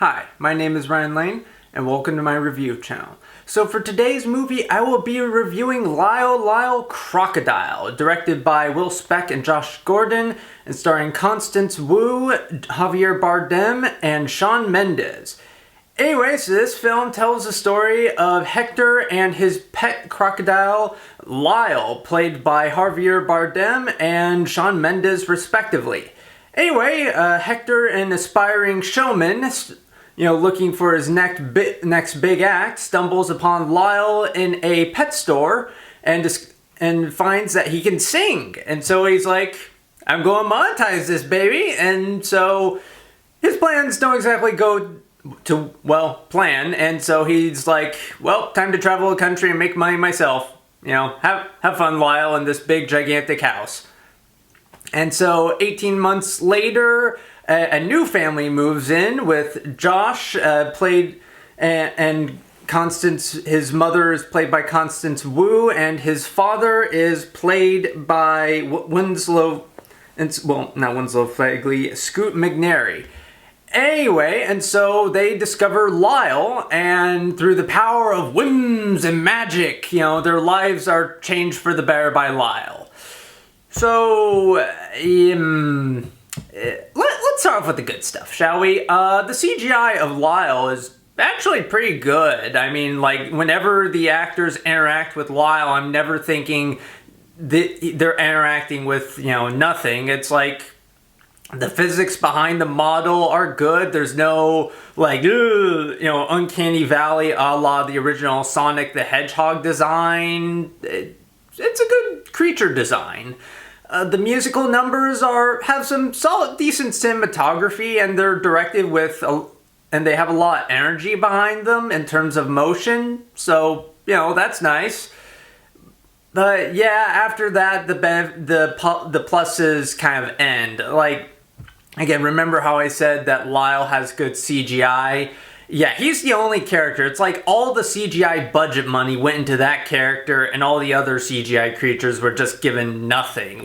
Hi, my name is Ryan Lane, and welcome to my review channel. So for today's movie, I will be reviewing Lyle, Crocodile, directed by Will Speck and Josh Gordon, and starring Constance Wu, Javier Bardem, and Shawn Mendes. Anyway, so this film tells the story of Hector and his pet crocodile, Lyle, played by Javier Bardem and Shawn Mendes, respectively. Anyway, Hector, an aspiring showman, looking for his next big act, stumbles upon Lyle in a pet store and finds that he can sing. And so he's like, I'm going to monetize this baby. And so his plans don't exactly go to, plan. And so he's like, well, time to travel the country and make money myself. Have fun, Lyle, in this big, gigantic house. And so 18 months later, a new family moves in with Josh, and Constance. His mother is played by Constance Wu, and his father is played by not Winslow Fegley, Scoot McNairy. Anyway, and so they discover Lyle, and through the power of whims and magic, their lives are changed for the better by Lyle. So, let's start off with the good stuff, shall we? The CGI of Lyle is actually pretty good. I mean, whenever the actors interact with Lyle, I'm never thinking they're interacting with, nothing. It's like the physics behind the model are good. There's no, uncanny valley a la the original Sonic the Hedgehog design. It's a good creature design. The musical numbers have some solid, decent cinematography, and they're directed and they have a lot of energy behind them in terms of motion. So that's nice. But yeah, after that, the pluses kind of end. Again, remember how I said that Lyle has good CGI? Yeah, he's the only character. It's like all the CGI budget money went into that character, and all the other CGI creatures were just given nothing.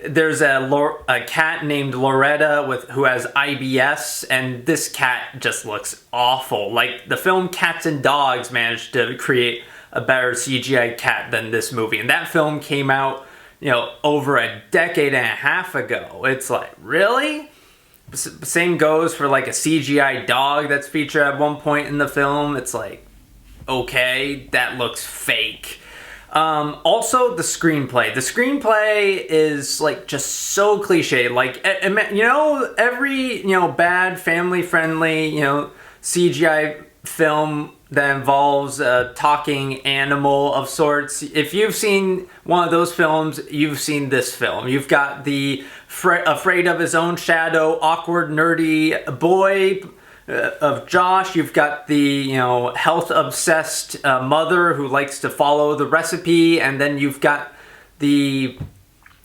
There's a cat named Loretta who has IBS, and this cat just looks awful. The film Cats and Dogs managed to create a better CGI cat than this movie, and that film came out, over a decade and a half ago. It's like, really? Same goes for a CGI dog that's featured at one point in the film. It's like, okay, that looks fake. Also, the screenplay. The screenplay is just so cliche. Every bad family-friendly CGI film that involves a talking animal of sorts. If you've seen one of those films, you've seen this film. You've got the afraid of his own shadow, awkward, nerdy boy of Josh. You've got the, health-obsessed mother who likes to follow the recipe. And then you've got the,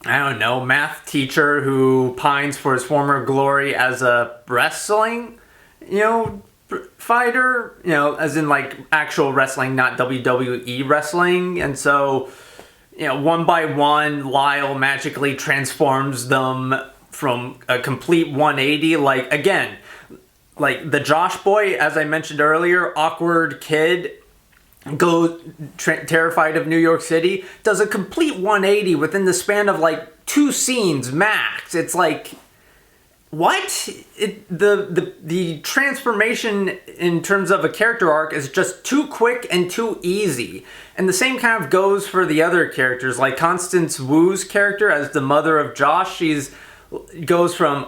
math teacher who pines for his former glory as a wrestling, fighter, as in actual wrestling, not WWE wrestling. And so, one by one, Lyle magically transforms them from a complete 180. Again, the Josh boy, as I mentioned earlier, awkward kid, terrified of New York City, does a complete 180 within the span of 2 scenes max. It's what? The transformation in terms of a character arc is just too quick and too easy. And the same kind of goes for the other characters, like Constance Wu's character as the mother of Josh. Goes from,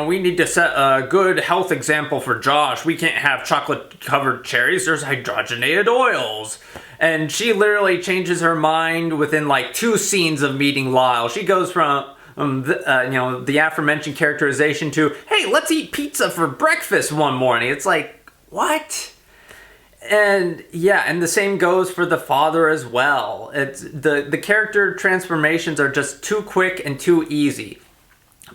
we need to set a good health example for Josh. We can't have chocolate-covered cherries. There's hydrogenated oils. And she literally changes her mind within 2 scenes of meeting Lyle. She goes from the aforementioned characterization to, hey, let's eat pizza for breakfast one morning. It's like, what? And yeah, and the same goes for the father as well. It's the character transformations are just too quick and too easy.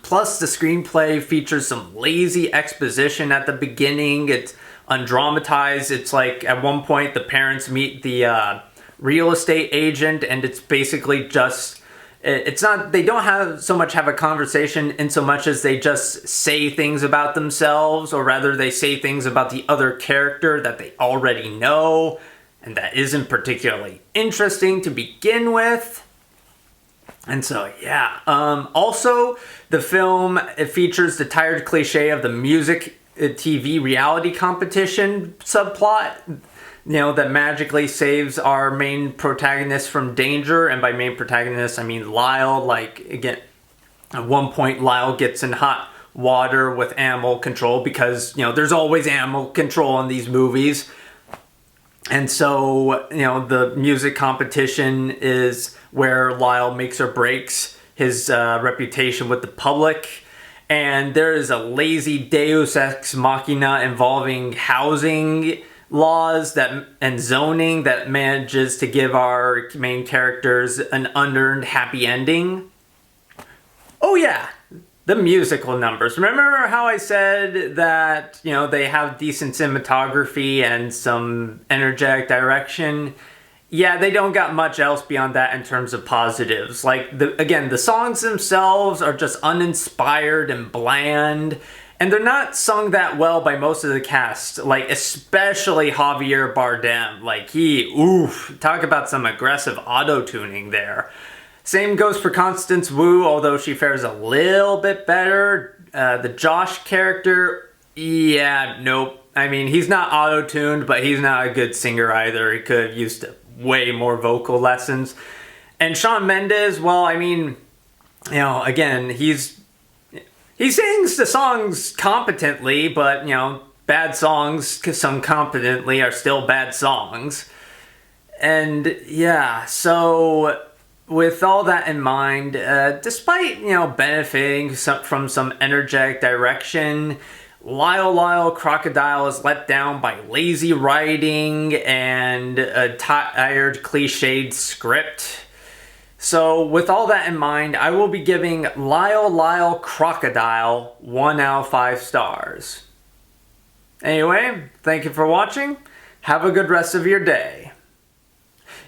Plus, the screenplay features some lazy exposition at the beginning. It's undramatized. It's at one point the parents meet the real estate agent, and it's basically just It's not, they don't have so much have a conversation in so much as they just say things about themselves, or rather they say things about the other character that they already know and that isn't particularly interesting to begin with. And so, yeah. Also, the film, it features the tired cliche of the music TV reality competition subplot, that magically saves our main protagonist from danger. And by main protagonist, I mean Lyle. Like, again, at one point, Lyle gets in hot water with animal control because, there's always animal control in these movies. And so, the music competition is where Lyle makes or breaks his reputation with the public. And there is a lazy deus ex machina involving housing laws and zoning that manages to give our main characters an unearned happy ending. Oh yeah, the musical numbers. Remember how I said that, they have decent cinematography and some energetic direction? Yeah, they don't got much else beyond that in terms of positives. Like, the songs themselves are just uninspired and bland. And they're not sung that well by most of the cast, like especially Javier Bardem. Like talk about some aggressive auto-tuning there. Same goes for Constance Wu, although she fares a little bit better. The Josh character, yeah, nope. I mean, he's not auto-tuned, but he's not a good singer either. He could have used way more vocal lessons. And Shawn Mendes, well, I mean, again, he sings the songs competently, but, bad songs sung competently are still bad songs. And, yeah, so with all that in mind, despite, benefiting from some energetic direction, Lyle Crocodile is let down by lazy writing and a tired, cliched script. So, with all that in mind, I will be giving Lyle Crocodile 1 out of 5 stars. Anyway, thank you for watching. Have a good rest of your day.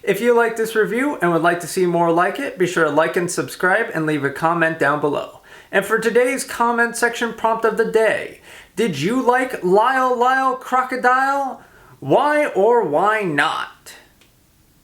If you like this review and would like to see more like it, be sure to like and subscribe and leave a comment down below. And for today's comment section prompt of the day, did you like Lyle Crocodile? Why or why not?